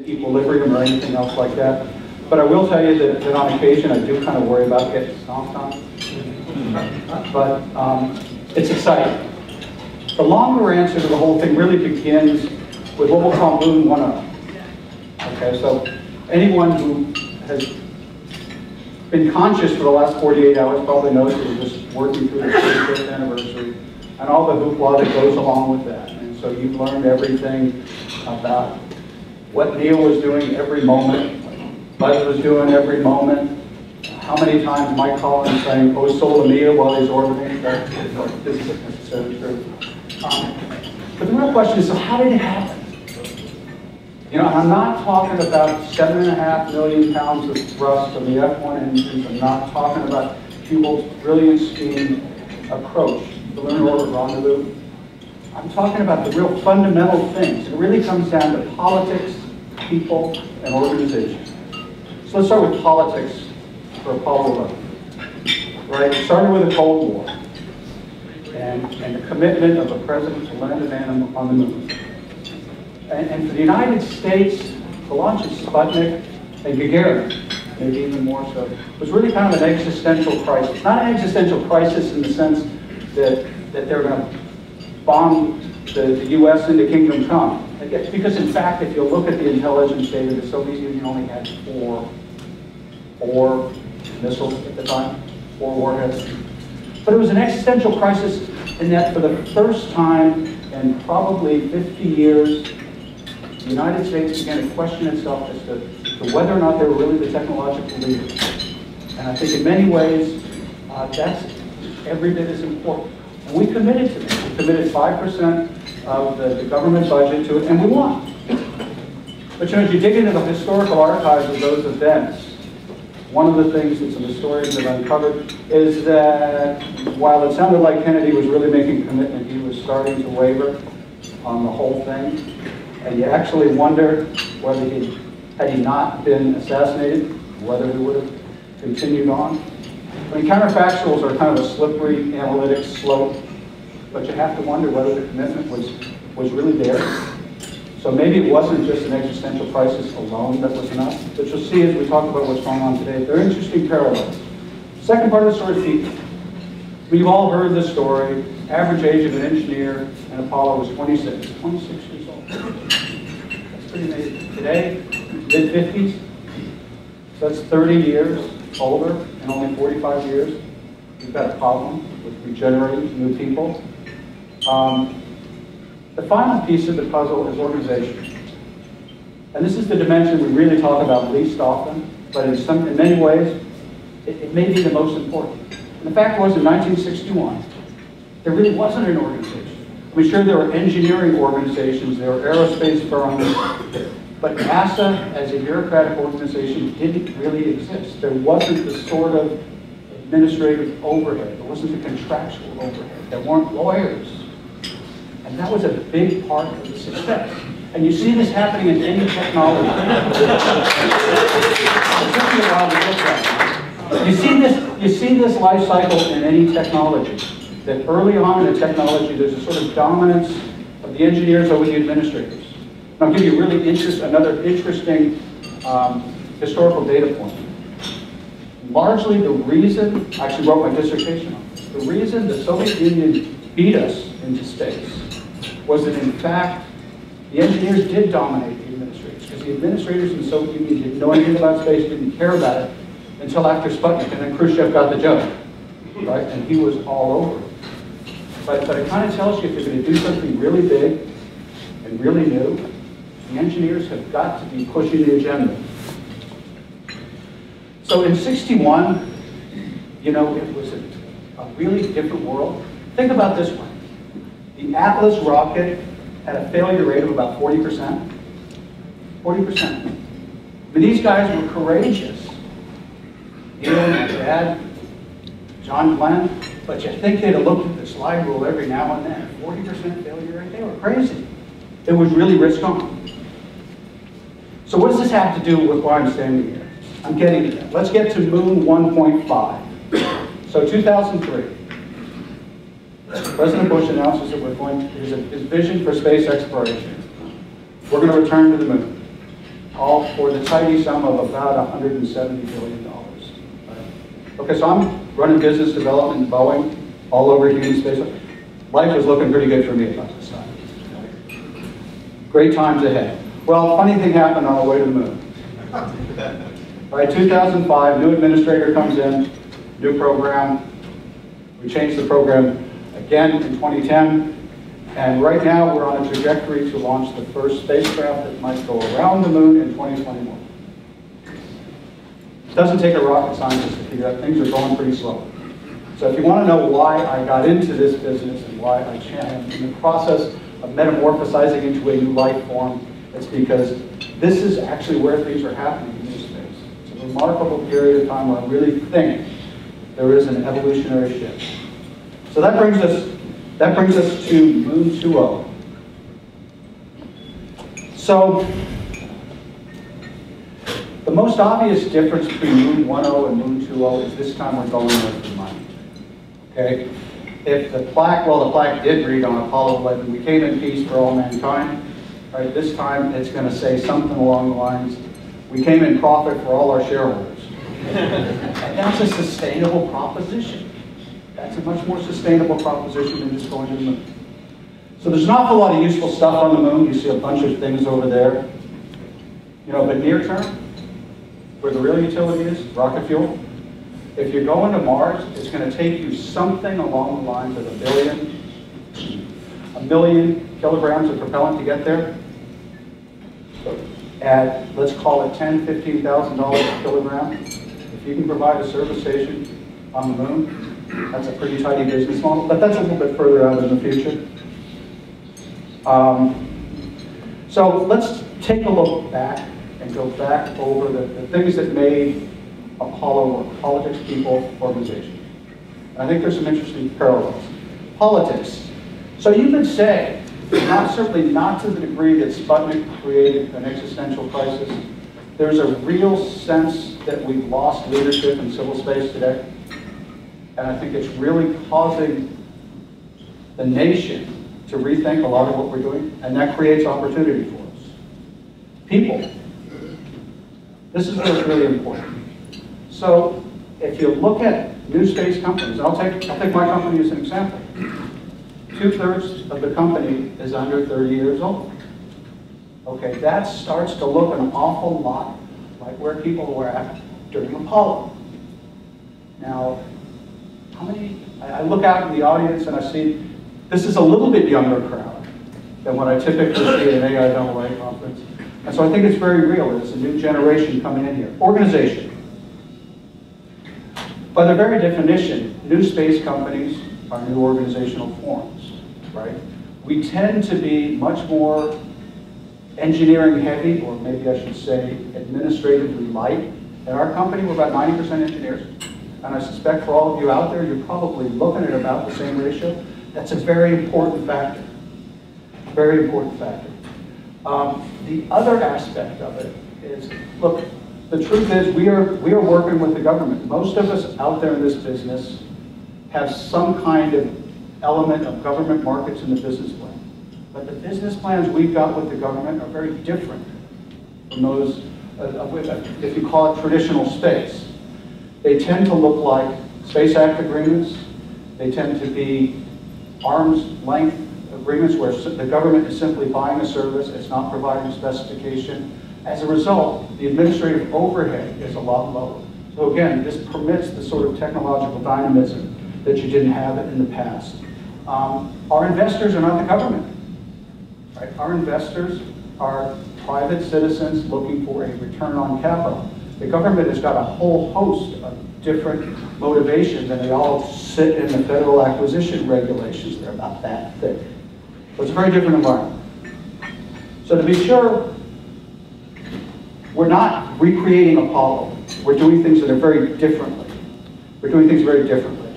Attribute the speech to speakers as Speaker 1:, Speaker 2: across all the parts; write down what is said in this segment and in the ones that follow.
Speaker 1: equilibrium or anything else like that. But I will tell you that on occasion I do kind of worry about getting stomped on. But it's exciting. The longer answer to the whole thing really begins with what we'll call Moon 1.0. Okay, so anyone who has been conscious for the last 48 hours probably knows that we're just working through the 45th anniversary and all the hoopla that goes along with that. And so you've learned everything about what Neil was doing every moment, Buzz was doing every moment, how many times Mike Collins saying, oh, Sol Amia while he's orbiting. That isn't necessarily true. But the real question is, so how did it happen? You know, I'm not talking about 7.5 million pounds of thrust from the F1 engines. I'm not talking about Hubble's brilliant scheme approach, the Lunar Orbit Rendezvous. I'm talking about the real fundamental things. It really comes down to politics, people, and organization. So let's start with politics for Apollo 11. Right? It started with the Cold War and the commitment of the president to land a man on the moon. And for the United States, the launch of Sputnik and Gagarin, maybe even more so, was really kind of an existential crisis. Not an existential crisis in the sense that they're going to bomb the U.S. into Kingdom Come. Because in fact, if you look at the intelligence data, the Soviet Union only had four missiles at the time, 4 warheads. But it was an existential crisis in that for the first time in probably 50 years, the United States began to question itself as to whether or not they were really the technological leader. And I think in many ways, that's every bit as important. And we committed to it. We committed 5% of the government budget to it, and we won. But you know, as you dig into the historical archives of those events, one of the things that some historians have uncovered is that while it sounded like Kennedy was really making a commitment, he was starting to waver on the whole thing. And you actually wonder whether had he not been assassinated, whether he would have continued on. I mean, counterfactuals are kind of a slippery analytic slope, but you have to wonder whether the commitment was really there. So maybe it wasn't just an existential crisis alone that was enough. But you'll see as we talk about what's going on today, there are interesting parallels. Second part of the story is people. We've all heard this story. Average age of an engineer in Apollo was 26. 26 years old. That's pretty amazing. Today, mid-50s. So that's 30 years older and only 45 years. We've got a problem with regenerating new people. The final piece of the puzzle is organization. And this is the dimension we really talk about least often, but in many ways, it may be the most important. And the fact was, in 1961, there really wasn't an organization. I mean, sure, there were engineering organizations, there were aerospace firms, but NASA, as a bureaucratic organization, didn't really exist. There wasn't the sort of administrative overhead. There wasn't the contractual overhead. There weren't lawyers. And that was a big part of the success. And you see this happening in any technology. It took me a while to get that. You see this life cycle in any technology. That early on in a technology, there's a sort of dominance of the engineers over the administrators. And I'll give you really another interesting historical data point. Largely the reason, I actually wrote my dissertation on this, the reason the Soviet Union beat us into space was that in fact, the engineers did dominate the administrators, because the administrators in the Soviet Union didn't know anything about space, didn't care about it, until after Sputnik, and then Khrushchev got the joke, right? And he was all over it. But it kind of tells you if you're going to do something really big and really new, the engineers have got to be pushing the agenda. So in '61, you know, it was a really different world. Think about this one. The Atlas rocket had a failure rate of about 40%. 40%. But these guys were courageous. Neil, my dad, John Glenn, but you think they'd have looked at the slide rule every now and then. 40% failure rate, they were crazy. It was really risk on. So what does this have to do with why I'm standing here? I'm getting to that. Let's get to Moon 1.5. So 2003. President Bush announces that we're going to, his vision for space exploration. We're going to return to the moon. all for the tidy sum of about $170 billion. Right? Okay, so I'm running business development in Boeing, all over human space. Life was looking pretty good for me about this time. Great times ahead. Well, funny thing happened on the way to the moon. By 2005, new administrator comes in, new program. We changed the program again in 2010. And right now, we're on a trajectory to launch the first spacecraft that might go around the moon in 2021. It doesn't take a rocket scientist to figure out things are going pretty slow. So if you want to know why I got into this business and why I am in the process of metamorphosizing into a new life form, it's because this is actually where things are happening in NewSpace. It's a remarkable period of time where I really think there is an evolutionary shift. So that brings us to Moon 2.0. So the most obvious difference between Moon 1.0 and Moon 2.0 is this time we're going with the money. Okay? If the plaque, well, the plaque did read on Apollo 11, we came in peace for all mankind. Right? This time it's going to say something along the lines, we came in profit for all our shareholders. And that's a sustainable proposition. That's a much more sustainable proposition than just going to the moon. So there's an awful lot of useful stuff on the moon. You see a bunch of things over there. You know, but near term, where the real utility is, rocket fuel. If you're going to Mars, it's going to take you something along the lines of a million kilograms of propellant to get there. So at, let's call it $10,000, $15,000 a kilogram. If you can provide a service station on the moon, that's a pretty tidy business model, but that's a little bit further out in the future. So let's take a look back and go back over the things that made Apollo work, politics, people, organization. And I think there's some interesting parallels. Politics. So you could say, certainly not to the degree that Sputnik created an existential crisis, there's a real sense that we've lost leadership in civil space today. And I think it's really causing the nation to rethink a lot of what we're doing, and that creates opportunity for us. People. This is what's really important. So if you look at NewSpace companies, I'll take my company as an example. 2/3 of the company is under 30 years old. Okay, that starts to look an awful lot like where people were at during Apollo. Now, I look out in the audience and I see, this is a little bit younger crowd than what I typically see at an AIAA conference. And so I think it's very real. It's a new generation coming in here. Organization. By their very definition, new space companies are new organizational forms, right? We tend to be much more engineering heavy, or maybe I should say administratively light. At our company, we're about 90% engineers. And I suspect for all of you out there, you're probably looking at about the same ratio. That's a very important factor. Very important factor. The other aspect of it is, look, the truth is we are working with the government. Most of us out there in this business have some kind of element of government markets in the business plan. But the business plans we've got with the government are very different from those, if you call it traditional space. They tend to look like Space Act agreements. They tend to be arm's length agreements where the government is simply buying a service, it's not providing specification. As a result, the administrative overhead is a lot lower. So again, this permits the sort of technological dynamism that you didn't have in the past. Our investors are not the government. Right? Our investors are private citizens looking for a return on capital. The government has got a whole host of different motivations, and they all sit in the federal acquisition regulations. They're about that thick. So it's a very different environment. So to be sure, we're not recreating Apollo. We're doing things that are very differently. We're doing things very differently.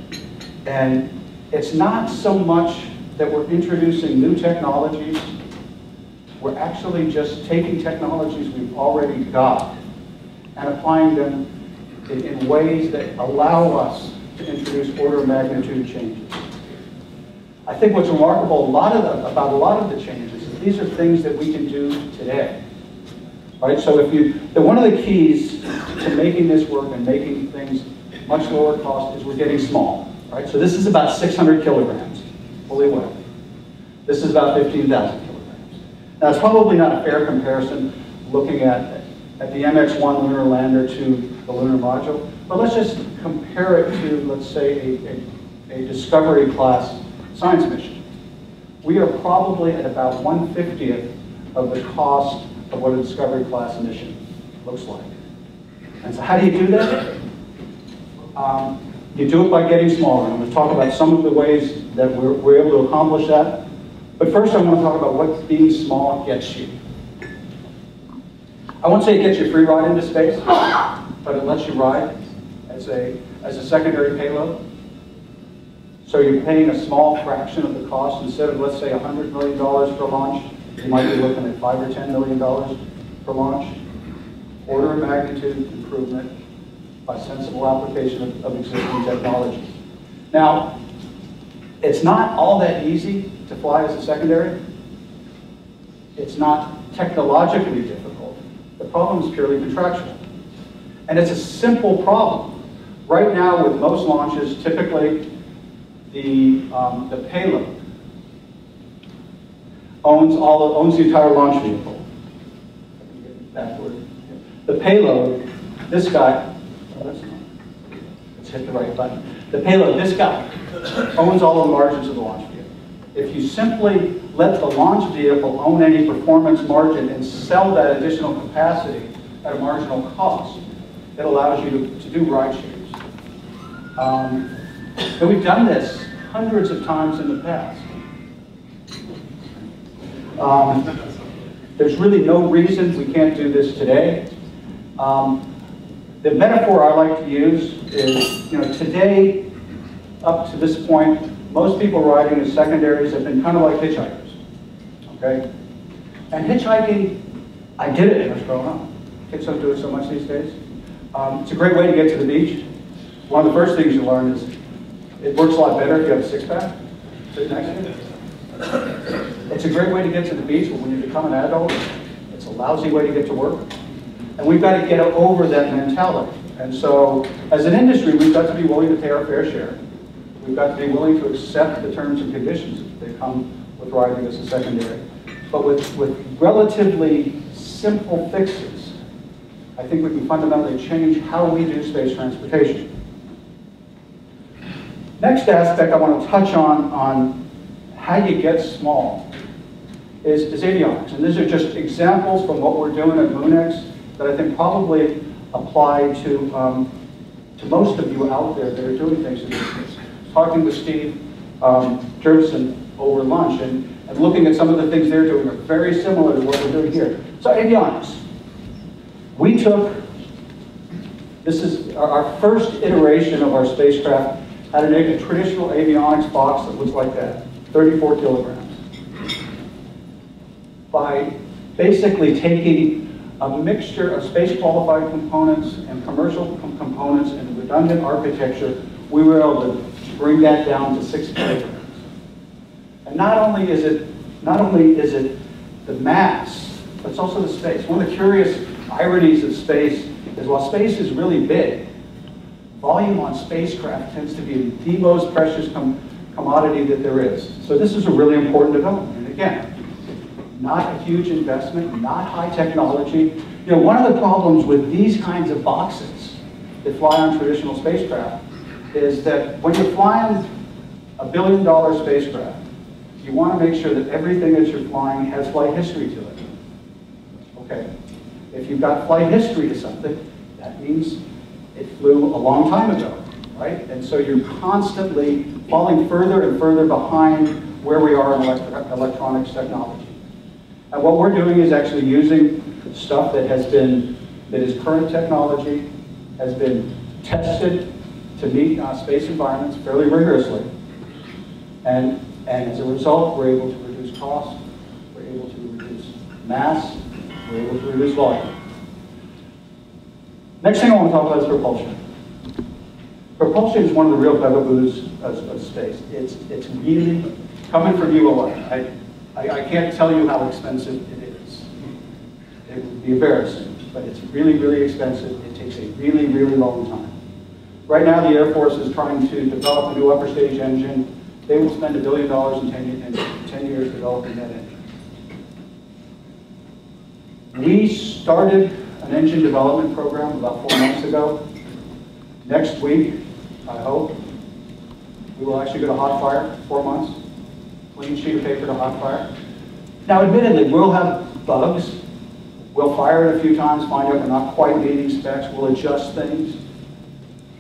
Speaker 1: And it's not so much that we're introducing new technologies. We're actually just taking technologies we've already got and applying them in ways that allow us to introduce order of magnitude changes. I think what's remarkable about a lot of the changes is these are things that we can do today. right? So one of the keys to making this work and making things much lower cost is we're getting small, right? So this is about 600 kilograms, fully wet. This is about 15,000 kilograms. Now it's probably not a fair comparison looking at the MX-1 lunar lander to the lunar module, but let's just compare it to, let's say, a Discovery class science mission. We are probably at about 1/50th of the cost of what a Discovery class mission looks like. And so how do you do that? You do it by getting smaller. I'm going to talk about some of the ways that we're able to accomplish that. But first I want to talk about what being small gets you. I won't say it gets you a free ride into space, but it lets you ride as a secondary payload. So you're paying a small fraction of the cost. Instead of, let's say, $100 million per launch, you might be looking at $5 or $10 million per launch. Order of magnitude improvement by sensible application of existing technology. Now, it's not all that easy to fly as a secondary. It's not technologically difficult. The problem is purely contractual. And it's a simple problem. Right now, with most launches, typically the payload owns the entire launch vehicle. Backward. The payload, this guy, let's hit the right button. The payload, this guy, owns all the margins of the launch vehicle. If you simply let the launch vehicle own any performance margin and sell that additional capacity at a marginal cost, it allows you to do ride shares. And we've done this hundreds of times in the past. There's really no reason we can't do this today. The metaphor I like to use is, today, up to this point, most people riding as secondaries have been kind of like hitchhikers, okay? And hitchhiking, I did it when I was growing up. Kids don't do it so much these days. It's a great way to get to the beach. One of the first things you learn is it works a lot better if you have a six-pack sitting next to you. It's a great way to get to the beach, but when you become an adult, it's a lousy way to get to work. And we've got to get over that mentality. And so, as an industry, we've got to be willing to pay our fair share. We've got to be willing to accept the terms and conditions that come with riding as a secondary. But with relatively simple fixes, I think we can fundamentally change how we do space transportation. Next aspect I want to touch on how you get small is avionics. And these are just examples from what we're doing at MoonX that I think probably apply to most of you out there that are doing things in this space. Talking with Steve Jervison over lunch and looking at some of the things they're doing are very similar to what we're doing here. So avionics. We took, this is our first iteration of our spacecraft, had a traditional avionics box that looks like that, 34 kilograms. By basically taking a mixture of space-qualified components and commercial components and redundant architecture, we were able to bring that down to 6 kilograms. And not only is it the mass, but it's also the space. One of the curious ironies of space is while space is really big, volume on spacecraft tends to be the most precious commodity that there is. So this is a really important development. And again, not a huge investment, not high technology. One of the problems with these kinds of boxes that fly on traditional spacecraft is that when you're flying $1 billion spacecraft, you want to make sure that everything that you're flying has flight history to it. Okay. If you've got flight history to something, that means it flew a long time ago, right? And so you're constantly falling further and further behind where we are in electronics technology. And what we're doing is actually using stuff that is current technology, has been tested to meet space environments fairly rigorously. And as a result, we're able to reduce cost, we're able to reduce mass, we're able to reduce volume. Next thing I want to talk about is propulsion. Propulsion is one of the real bugaboos of space. It's really, coming from ULA, I can't tell you how expensive it is. it would be embarrassing, but it's really, really expensive. It takes a really, really long time. Right now, the Air Force is trying to develop a new upper stage engine. They will spend $1 billion in 10 years developing that engine. We started an engine development program about 4 months ago. Next week, I hope, we will actually go to hot fire, 4 months. Clean sheet of paper to hot fire. Now, admittedly, we'll have bugs. We'll fire it a few times, find out we're not quite meeting specs. We'll adjust things.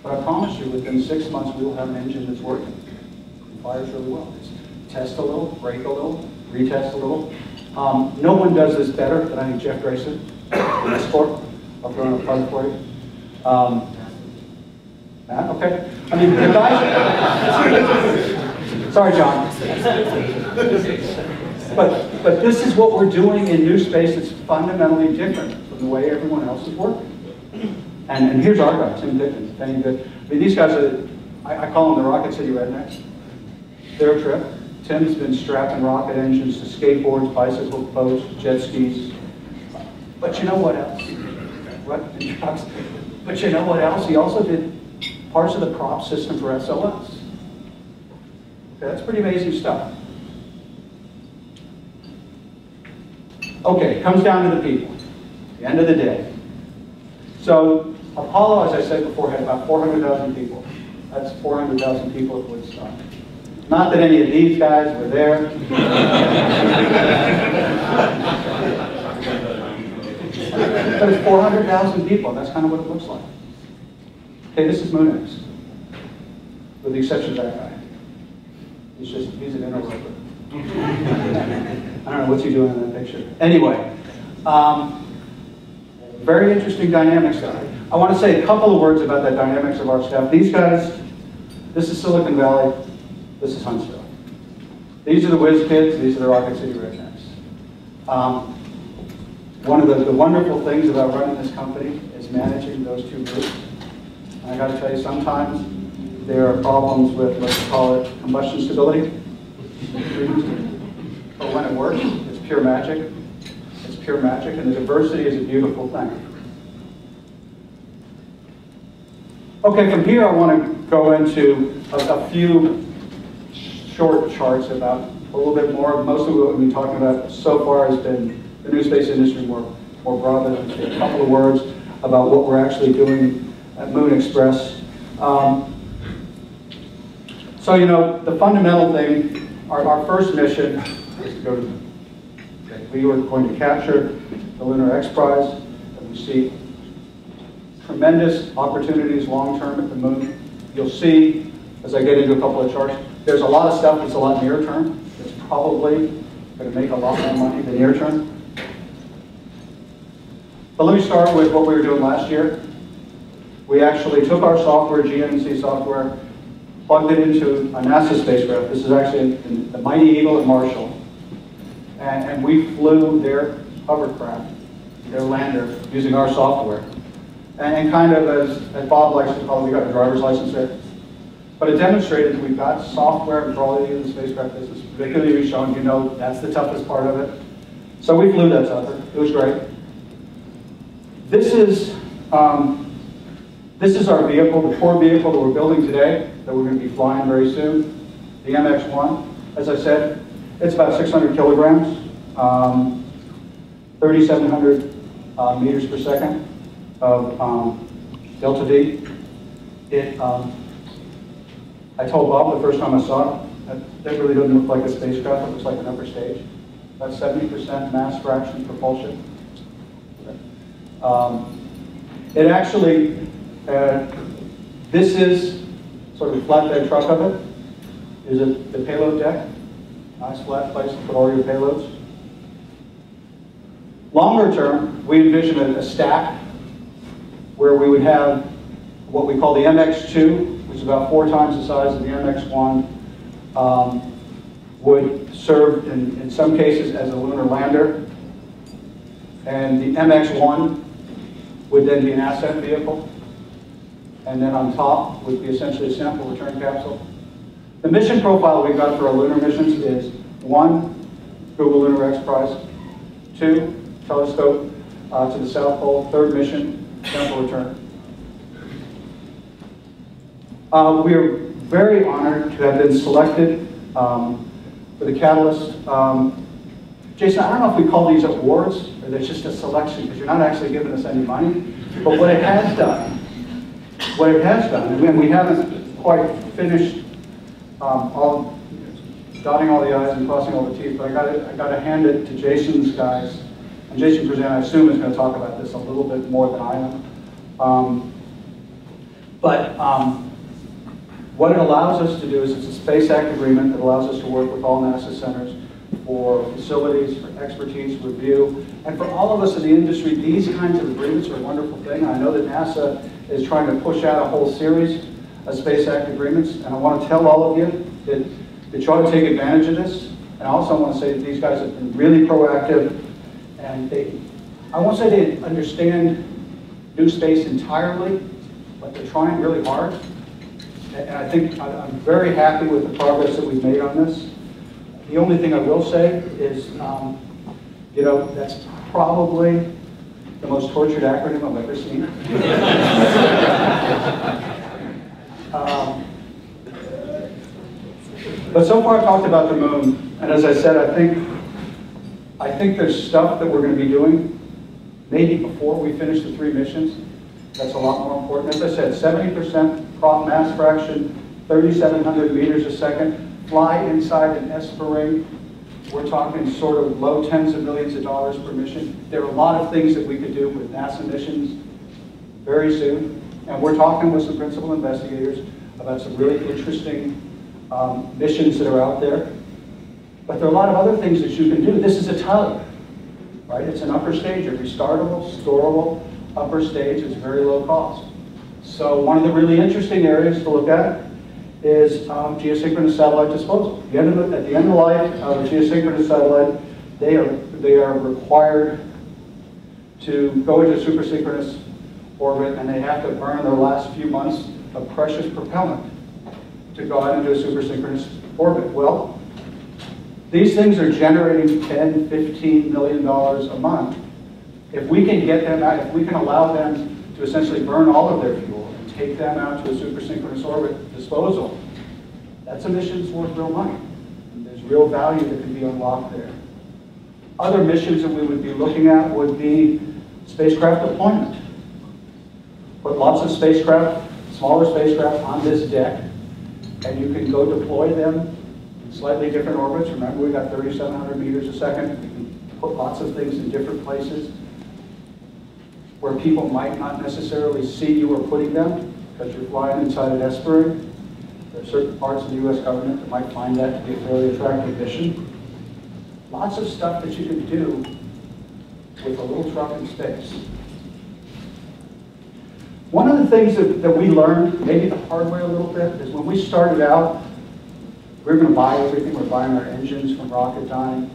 Speaker 1: But I promise you, within 6 months, we will have an engine that's working. It fires really well. It's test a little, break a little, retest a little. No one does this better than I think Jeff Grayson in this sport. I'll throw in a plug for you. Matt, okay. I mean, the guys. Sorry, John. But this is what we're doing in NewSpace. It's fundamentally different from the way everyone else is working. And here's our guy, Tim Dickens. I mean, these guys are, I call them the Rocket City rednecks. They're a trip. Tim's been strapping rocket engines to skateboards, bicycles, boats, jet skis. But you know what else? What? And trucks. But you know what else? He also did parts of the prop system for SOS. Okay, that's pretty amazing stuff. Okay, it comes down to the people, at the end of the day. So Apollo, as I said before, had about 400,000 people. That's 400,000 people at Woodstock. Not that any of these guys were there. But it's 400,000 people, and that's kind of what it looks like. Okay, this is MoonX, with the exception of that guy. He's an interloper. I don't know what's he doing in that picture. Anyway, very interesting dynamics guy. I want to say a couple of words about that dynamics of our staff. These guys, this is Silicon Valley, this is Huntsville. These are the whiz kids, these are the Rocket City rednecks. One of the wonderful things about running this company is managing those two groups. And I got to tell you, sometimes there are problems with, let's call it, combustion stability. But when it works, it's pure magic. It's pure magic, and the diversity is a beautiful thing. Okay, from here I want to go into a few short charts about a little bit more. Most of what we've been talking about so far has been the NewSpace industry more broadly. I'll say a couple of words about what we're actually doing at Moon Express. So, you know, the fundamental thing, our first mission is to go to the moon. Okay. We were going to capture the Lunar XPRIZE, and we see tremendous opportunities long-term at the moon. You'll see, as I get into a couple of charts, there's a lot of stuff that's a lot near-term. It's probably going to make a lot more money than near-term. But let me start with what we were doing last year. We actually took our software, GNC software, plugged it into a NASA spacecraft. This is actually the Mighty Eagle at Marshall. And we flew their hovercraft, their lander, using our software. And kind of, as Bob likes to call it, we got a driver's license there. But it demonstrated that we've got software and for all of you in the spacecraft business, particularly you, Sean, you know that's the toughest part of it. So we flew that sucker. It was great. This is our vehicle, the core vehicle that we're building today, that we're going to be flying very soon, the MX-1. As I said, it's about 600 kilograms, 3,700 meters per second of delta V. I told Bob the first time I saw it, that really doesn't look like a spacecraft, it looks like an upper stage. About 70% mass fraction propulsion. It actually, this is sort of a flatbed truck of it. Is it the payload deck? Nice flat place to put all your payloads. Longer term, we envision a stack where we would have what we call the MX-2, which is about 4 times the size of the MX-1, would serve in some cases as a lunar lander. And the MX-1 would then be an ascent vehicle. And then on top would be essentially a sample return capsule. The mission profile we've got for our lunar missions is 1, Google Lunar XPRIZE, 2, telescope, to the South Pole, third mission, then we'll return. We are very honored to have been selected for the Catalyst. Jason, I don't know if we call these awards, or there's just a selection, because you're not actually giving us any money, but what it has done, and we haven't quite finished dotting all the I's and crossing all the T's, but I got to hand it to Jason's guys. And Jason Present, I assume, is going to talk about this a little bit more than I am. What it allows us to do is it's a Space Act agreement that allows us to work with all NASA centers for facilities, for expertise, review, and for all of us in the industry. These kinds of agreements are a wonderful thing. I know that NASA is trying to push out a whole series of Space Act agreements, and I want to tell all of you that you ought to take advantage of this. And I also want to say that these guys have been really proactive, and I won't say they understand NewSpace entirely, but they're trying really hard. And I think I'm very happy with the progress that we've made on this. The only thing I will say is, that's probably the most tortured acronym I've ever seen. But so far I've talked about the moon, and as I said, I think there's stuff that we're going to be doing maybe before we finish the 3 missions. That's a lot more important. As I said, 70% prop mass fraction, 3,700 meters a second, fly inside an S per ring. We're talking sort of low tens of millions of dollars per mission. There are a lot of things that we could do with NASA missions very soon. And we're talking with some principal investigators about some really interesting missions that are out there. But there are a lot of other things that you can do. This is a tug, right? It's an upper stage, a restartable, storable upper stage. It's very low cost. So one of the really interesting areas to look at is geosynchronous satellite disposal. At the end of the life of a geosynchronous satellite, they are required to go into supersynchronous orbit, and they have to burn their last few months of precious propellant to go out into a supersynchronous orbit. Well, these things are generating $10, $15 million a month. If we can get them out, if we can allow them to essentially burn all of their fuel and take them out to a supersynchronous orbit disposal, that's a mission that's worth real money. And there's real value that can be unlocked there. Other missions that we would be looking at would be spacecraft deployment. Put lots of spacecraft, smaller spacecraft on this deck, and you can go deploy them in slightly different orbits. Remember, we got 3,700 meters a second. We can put lots of things in different places where people might not necessarily see you are putting them because you're flying inside an S per ring. There are certain parts of the U.S. government that might find that to be a fairly attractive mission. Lots of stuff that you can do with a little truck in space. One of the things that we learned, maybe the hard way a little bit, is when we started out, we were going to buy everything. We're buying our engines from Rocketdyne,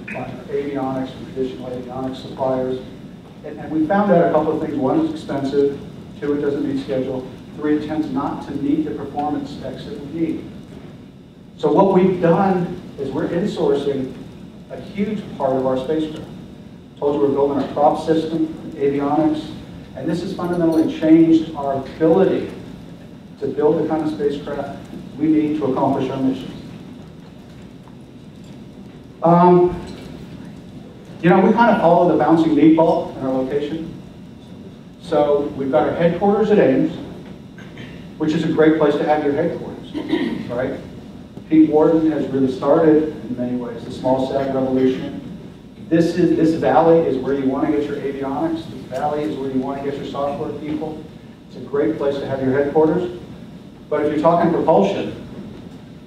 Speaker 1: buying our avionics from traditional avionics suppliers. And we found out a couple of things. One, it's expensive. 2, it doesn't meet schedule. 3, it tends not to meet the performance specs that we need. So what we've done is we're insourcing a huge part of our spacecraft. I told you we're building our prop system, avionics, and this has fundamentally changed our ability to build the kind of spacecraft we need to accomplish our missions. We kind of follow the bouncing meatball in our location. So we've got our headquarters at Ames, which is a great place to have your headquarters, right? Pete Worden has really started, in many ways, the small sat revolution. This valley is where you want to get your avionics. This valley is where you want to get your software people. It's a great place to have your headquarters. But if you're talking propulsion,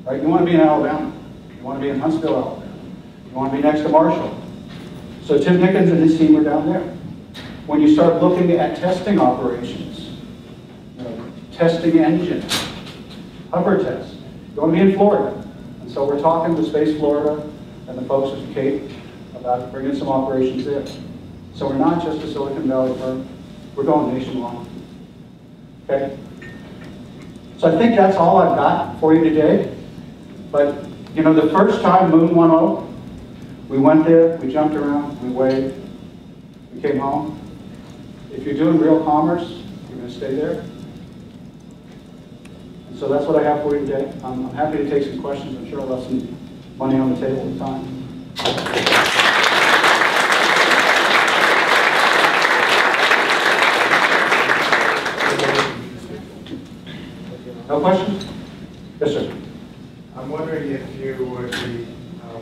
Speaker 1: right, you want to be in Alabama. You want to be in Huntsville, Alabama. You want to be next to Marshall. So Tim Pickens and his team are down there. When you start looking at testing operations, testing engines, hover tests, you want to be in Florida. And so we're talking with Space Florida and the folks at Cape about bringing some operations there. So we're not just a Silicon Valley firm, we're going nationwide. Okay? So I think that's all I've got for you today. But, the first time Moon 1.0, we went there, we jumped around, we waved, you came home. If you're doing real commerce, you're going to stay there. And so that's what I have for you today. I'm happy to take some questions. I'm sure I'll have some money on the table at the time. No questions? Yes, sir.
Speaker 2: I'm wondering if you would be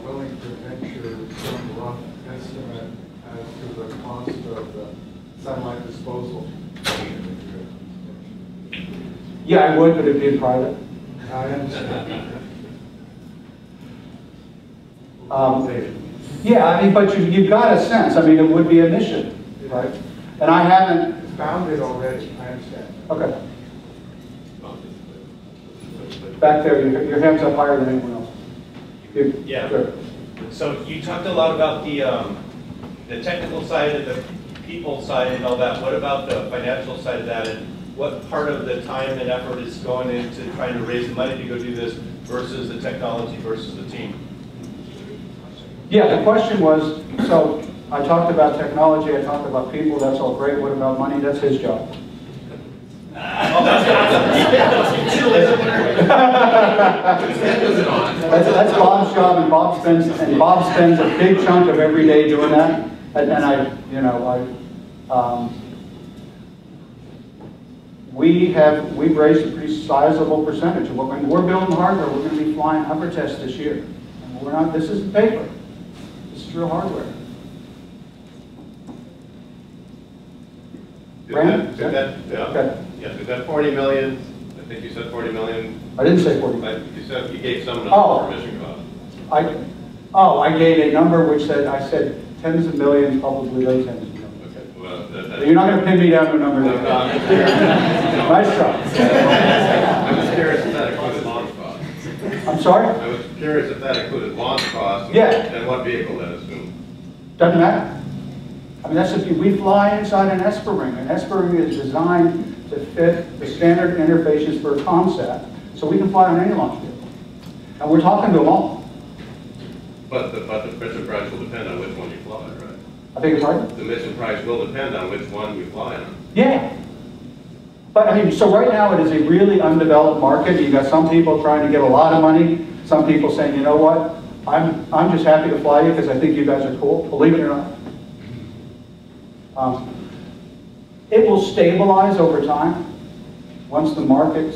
Speaker 2: willing to venture some rough estimate as to the cost of the satellite disposal.
Speaker 1: Yeah, I would, but it'd be in private.
Speaker 2: I understand.
Speaker 1: Yeah, I mean, but you've got a sense. I mean, it would be a mission, right? And I haven't
Speaker 2: Found it already, I understand.
Speaker 1: Okay. Back there, your hands up higher than anyone else.
Speaker 3: Yeah.
Speaker 1: Sure.
Speaker 3: So you talked a lot about the technical side and the people side and all that. What about the financial side of that? And what part of the time and effort is going into trying to raise the money to go do this versus the technology versus the team?
Speaker 1: Yeah, the question was, so I talked about technology, I talked about people, that's all great. What about money? That's his job. That's Bob's job, and Bob spends a big chunk of every day doing that. And we've raised a pretty sizable percentage of what when we're building hardware. We're going to be flying upper tests this year. And we're not. This isn't paper. This is real hardware.
Speaker 4: Is that 40 million? I think you said 40 million.
Speaker 1: I didn't say 40.
Speaker 4: You said you gave some number
Speaker 1: Oh.
Speaker 4: for mission cost.
Speaker 1: I gave a number which said, I said tens of millions, probably low tens of millions.
Speaker 4: Okay. Well,
Speaker 1: You're not going to pin me down to a number. Nice try.
Speaker 4: I was curious if that included launch costs.
Speaker 1: I'm sorry?
Speaker 4: I was curious if that included launch costs.
Speaker 1: Yeah.
Speaker 4: And what vehicle that assumed.
Speaker 1: Doesn't matter. I mean, that's if we fly inside an Esper ring. An Esper ring is designed to fit the standard interfaces for a ComSat, so we can fly on any launch vehicle. And we're talking to them all.
Speaker 4: But the mission price will depend on which one you fly, right?
Speaker 1: I think it's hard.
Speaker 4: The mission price will depend on which one you fly on.
Speaker 1: Yeah. But I mean, so right now it is a really undeveloped market. You've got some people trying to get a lot of money. Some people saying, you know what, I'm just happy to fly you because I think you guys are cool. Believe it or not. It will stabilize over time once the market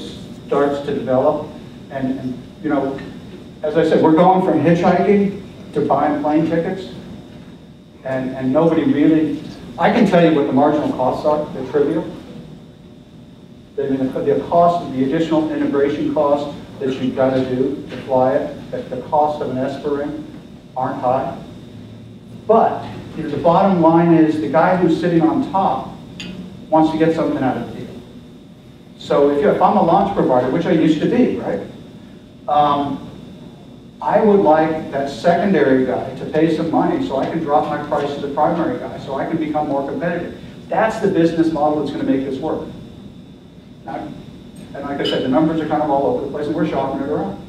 Speaker 1: starts to develop. And you know, as I said, we're going from hitchhiking to buying plane tickets. And nobody really, I can tell you what the marginal costs are, they're trivial. The cost of the additional integration cost that you've got to do to fly it, the cost of an Esper ring aren't high. But you know, the bottom line is the guy who's sitting on top wants to get something out of the deal. So if I'm a launch provider, which I used to be, right? I would like that secondary guy to pay some money so I can drop my price to the primary guy so I can become more competitive. That's the business model that's going to make this work. Now, and like I said, the numbers are kind of all over the place and we're shopping it around.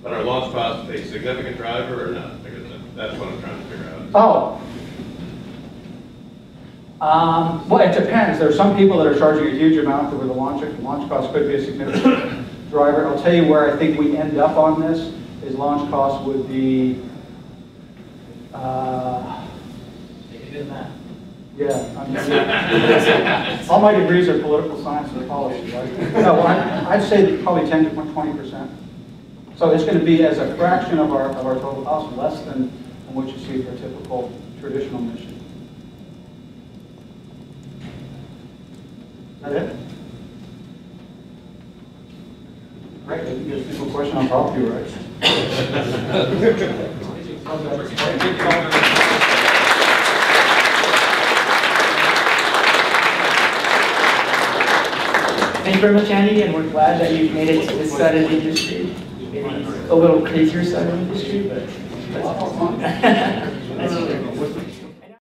Speaker 4: But are launch costs a significant driver or not? Because that's what I'm trying to figure out.
Speaker 1: Oh. Well, it depends. There are some people that are charging a huge amount where the launch cost could be a significant driver. I'll tell you where I think we end up on this is launch costs would be, yeah. All my degrees are political science and policy, right? No, I'd say probably 10 to 20%. So it's going to be as a fraction of our total cost, less than what you see for a typical traditional mission. Is that it? Right, I think there's a simple question on top of you, right?
Speaker 5: Thank you very much, Andy, and we're glad that you've made it to this side of the industry. Maybe a little crazier side of the industry, but that's fun. That's